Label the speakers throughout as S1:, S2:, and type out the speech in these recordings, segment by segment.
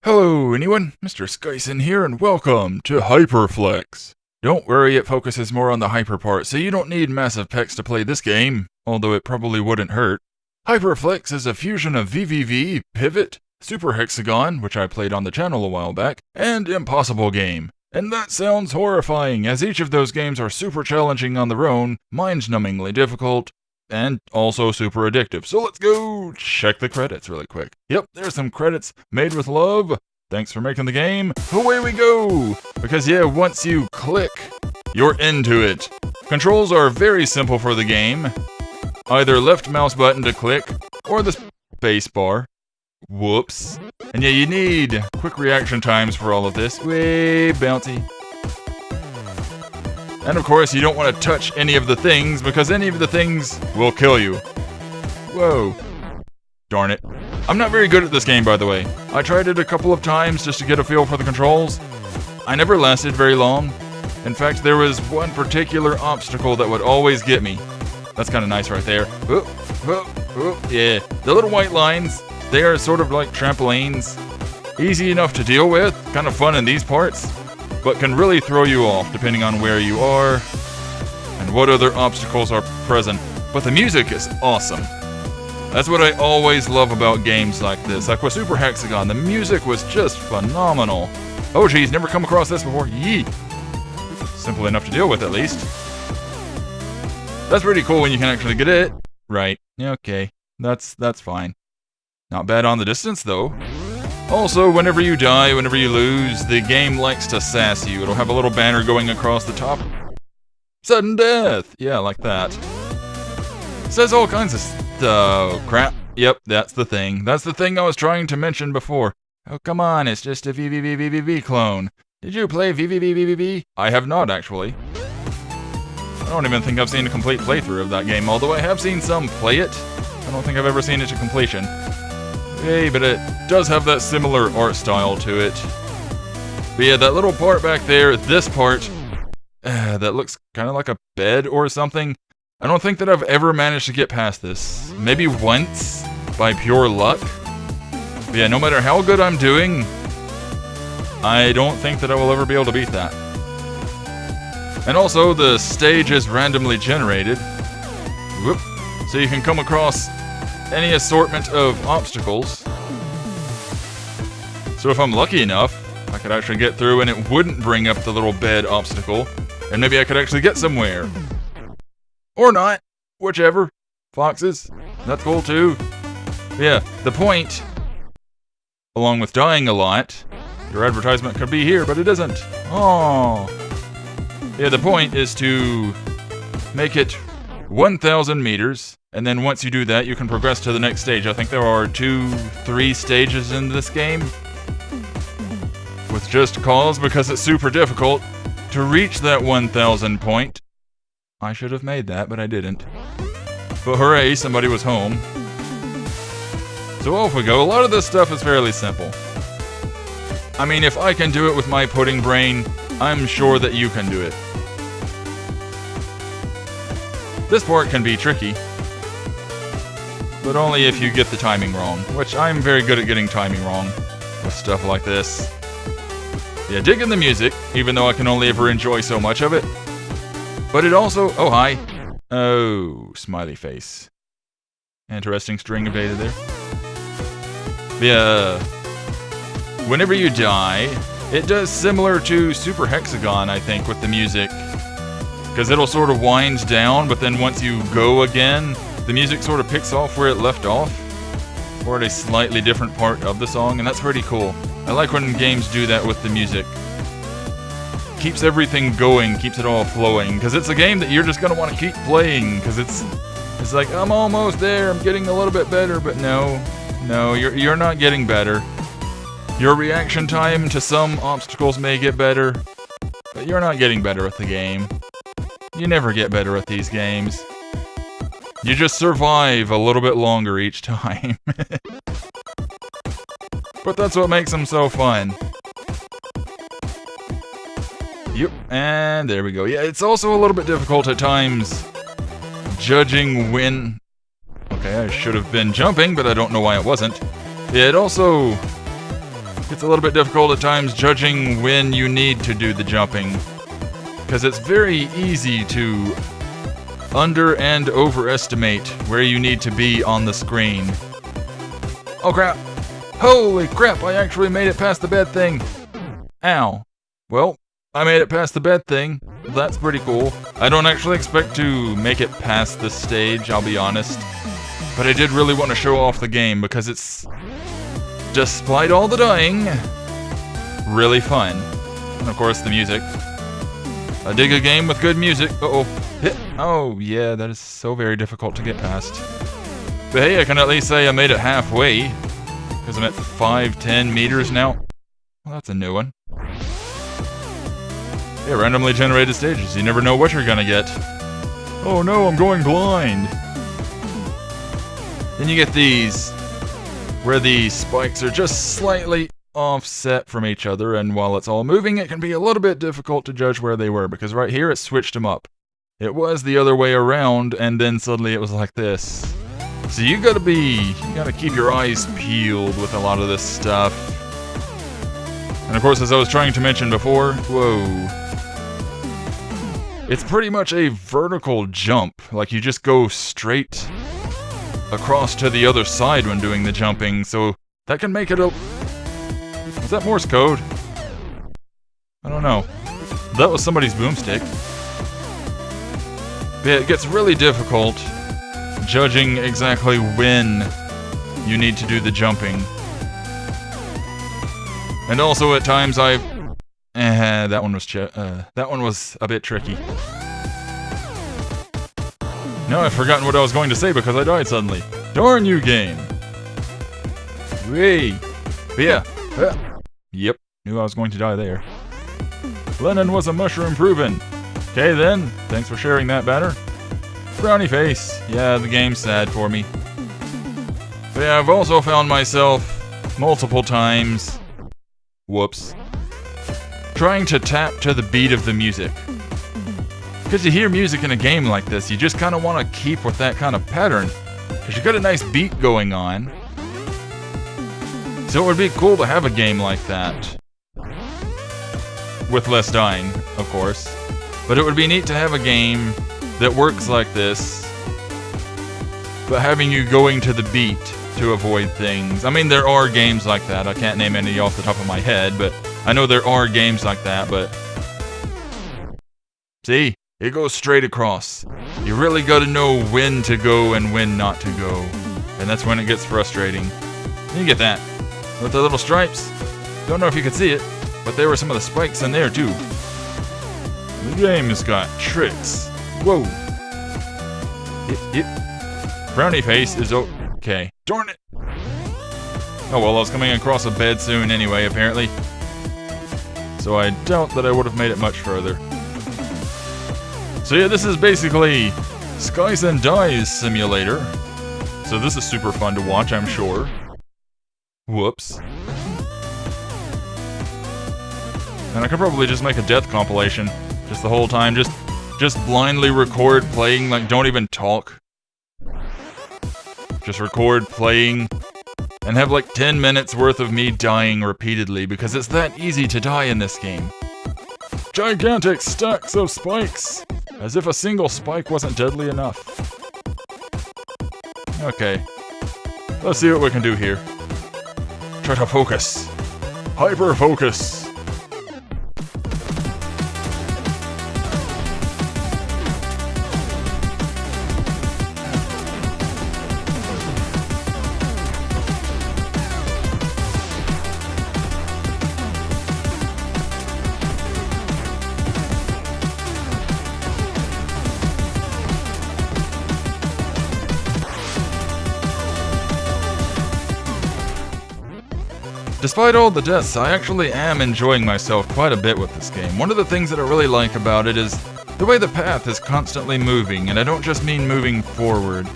S1: Hello anyone, Mr. Skyson here and welcome to Hyperflex. Don't worry, it focuses more on the hyper part, so you don't need massive pecs to play this game, although it probably wouldn't hurt. Hyperflex is a fusion of VVV, Pivvot, Super Hexagon, which I played on the channel a while back, and Impossible Game. And that sounds horrifying, as each of those games are super challenging on their own, mind-numbingly difficult, and also super addictive. So let's go check the credits really quick. Yep, there's some credits made with love. Thanks for making the game. Away we go! Because yeah, once you click, you're into it. Controls are very simple for the game. Either left mouse button to click, or the space bar. Whoops. And yeah, you need quick reaction times for all of this. Way bouncy. And of course, you don't want to touch any of the things, because any of the things will kill you. Whoa. Darn it. I'm not very good at this game, by the way. I tried it a couple of times just to get a feel for the controls. I never lasted very long. In fact, there was one particular obstacle that would always get me. That's kind of nice right there. Oop, oop, oop. Yeah, the little white lines, they are sort of like trampolines. Easy enough to deal with, kind of fun in these parts, but can really throw you off depending on where you are and what other obstacles are present. But the music is awesome. That's what I always love about games like this. Like with Super Hexagon, the music was just phenomenal. Oh geez, never come across this before. Yee. Simple enough to deal with at least. That's pretty cool when you can actually get it. Right, okay, that's fine. Not bad on the distance though. Also, whenever you die, whenever you lose, the game likes to sass you. It'll have a little banner going across the top. Sudden death! Yeah, like that. Says all kinds of crap. Yep, that's the thing. That's the thing I was trying to mention before. Oh, come on, it's just a VVVVVV clone. Did you play VVVVVV? I have not, actually. I don't even think I've seen a complete playthrough of that game, although I have seen some play it. I don't think I've ever seen it to completion. Hey, but it does have that similar art style to it. But yeah, that little part back there, this part, that looks kind of like a bed or something. I don't think that I've ever managed to get past this. Maybe once, by pure luck. But yeah, no matter how good I'm doing, I don't think that I will ever be able to beat that. And also, the stage is randomly generated. Whoop. So you can come across any assortment of obstacles. So if I'm lucky enough, I could actually get through and it wouldn't bring up the little bed obstacle, and maybe I could actually get somewhere. Or not, whichever. Foxes, that's cool too. Yeah, the point, along with dying a lot, your advertisement could be here, but it isn't. Oh. Yeah, the point is to make it 1,000 meters, and then once you do that, you can progress to the next stage. I think there are 2-3 stages in this game. With just cause, because it's super difficult to reach that 1,000 point. I should have made that, but I didn't. But hooray, somebody was home. So off we go. A lot of this stuff is fairly simple. I mean, if I can do it with my pudding brain, I'm sure that you can do it. This part can be tricky, but only if you get the timing wrong, which I'm very good at getting timing wrong with stuff like this. Yeah, digging the music, even though I can only ever enjoy so much of it. But it also... Oh, hi. Oh, smiley face. Interesting string of data there. Yeah. Whenever you die, it does similar to Super Hexagon, I think, with the music. Because it'll sort of wind down, but then once you go again, the music sort of picks off where it left off. Or at a slightly different part of the song, and that's pretty cool. I like when games do that with the music. Keeps everything going, keeps it all flowing, because it's a game that you're just going to want to keep playing, because it's like, I'm almost there, I'm getting a little bit better, but no, you're not getting better. Your reaction time to some obstacles may get better, but you're not getting better at the game. You never get better at these games. You just survive a little bit longer each time. But that's what makes them so fun. Yep, and there we go. Yeah, it's also a little bit difficult at times judging when... Okay, I should have been jumping, but I don't know why it wasn't. Yeah, it also It's a little bit difficult at times judging when you need to do the jumping, because it's very easy to under and overestimate where you need to be on the screen. Oh crap! Holy crap, I actually made it past the bed thing! Ow. Well, I made it past the bed thing. That's pretty cool. I don't actually expect to make it past this stage, I'll be honest. But I did really want to show off the game because it's, despite all the dying, really fun. And of course the music. I dig a game with good music. Uh-oh. Hit. Oh, yeah, that is so very difficult to get past. But hey, I can at least say I made it halfway. Because I'm at 510 meters now. Well, that's a new one. Yeah, randomly generated stages. You never know what you're gonna get. Oh no, I'm going blind. Then you get these, where the spikes are just slightly offset from each other, and while it's all moving, it can be a little bit difficult to judge where they were, because right here it switched them up. It was the other way around, and then suddenly it was like this. So you gotta keep your eyes peeled with a lot of this stuff. And of course, as I was trying to mention before, whoa. It's pretty much a vertical jump, like you just go straight across to the other side when doing the jumping, so that can make it a... Was that Morse code? I don't know. That was somebody's boomstick. But it gets really difficult judging exactly when you need to do the jumping. And also at times that one was a bit tricky. Now I've forgotten what I was going to say because I died suddenly. Darn you, game! Whee! But yeah. Yep, knew I was going to die there. Lennon was a mushroom proven. Okay then, thanks for sharing that banner. Brownie face. Yeah, the game's sad for me. But yeah, I've also found myself multiple times, whoops, trying to tap to the beat of the music. Because you hear music in a game like this, you just kind of want to keep with that kind of pattern. Because you got a nice beat going on. So it would be cool to have a game like that. With less dying, of course. But it would be neat to have a game that works like this, but having you going to the beat to avoid things. I mean, there are games like that. I can't name any off the top of my head, but I know there are games like that, but... See? It goes straight across. You really gotta know when to go and when not to go. And that's when it gets frustrating. You get that. With the little stripes. Don't know if you can see it, but there were some of the spikes in there too. The game has got tricks. Whoa. Brownie face is okay. Darn it! Oh well, I was coming across a bed soon anyway, apparently. So I doubt that I would have made it much further. So yeah, this is basically Skies and Dies Simulator. So this is super fun to watch, I'm sure. Whoops. And I could probably just make a death compilation. Just the whole time, just blindly record playing, like don't even talk. Just record playing and have like 10 minutes worth of me dying repeatedly because it's that easy to die in this game. Gigantic stacks of spikes! As if a single spike wasn't deadly enough. Okay. Let's see what we can do here. Try to focus. Hyper focus. Despite all the deaths, I actually am enjoying myself quite a bit with this game. One of the things that I really like about it is the way the path is constantly moving, and I don't just mean moving forward.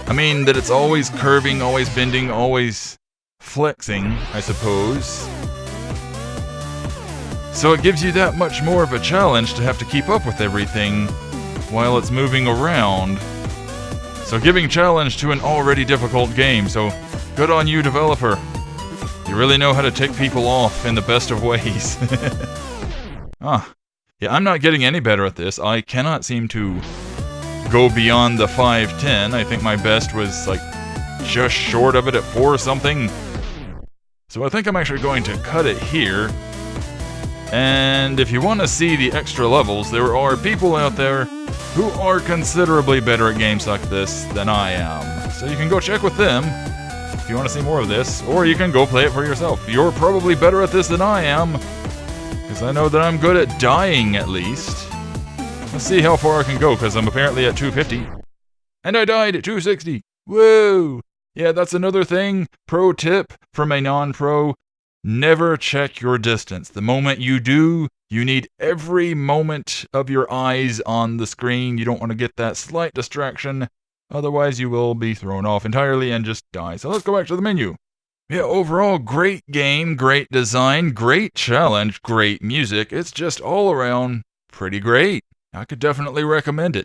S1: I mean that it's always curving, always bending, always flexing, I suppose. So it gives you that much more of a challenge to have to keep up with everything while it's moving around. So giving challenge to an already difficult game, so good on you, developer. You really know how to tick people off in the best of ways. Yeah, I'm not getting any better at this. I cannot seem to go beyond the 510. I think my best was like just short of it at 4 or something. So I think I'm actually going to cut it here. And if you want to see the extra levels, there are people out there who are considerably better at games like this than I am. So you can go check with them if you want to see more of this, or you can go play it for yourself. You're probably better at this than I am, because I know that I'm good at dying at least. Let's see how far I can go, because I'm apparently at 250. And I died at 260. Whoa! Yeah, that's another thing. Pro tip from a non-pro. Never check your distance. The moment you do, you need every moment of your eyes on the screen. You don't want to get that slight distraction. Otherwise, you will be thrown off entirely and just die. So let's go back to the menu. Yeah, overall, great game, great design, great challenge, great music. It's just all around pretty great. I could definitely recommend it.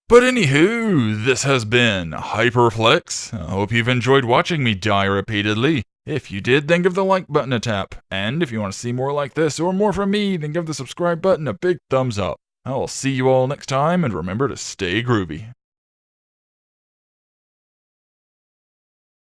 S1: But anywho, this has been Hyperflex. I hope you've enjoyed watching me die repeatedly. If you did, then give the like button a tap. And if you want to see more like this or more from me, then give the subscribe button a big thumbs up. I will see you all next time, and remember to stay groovy.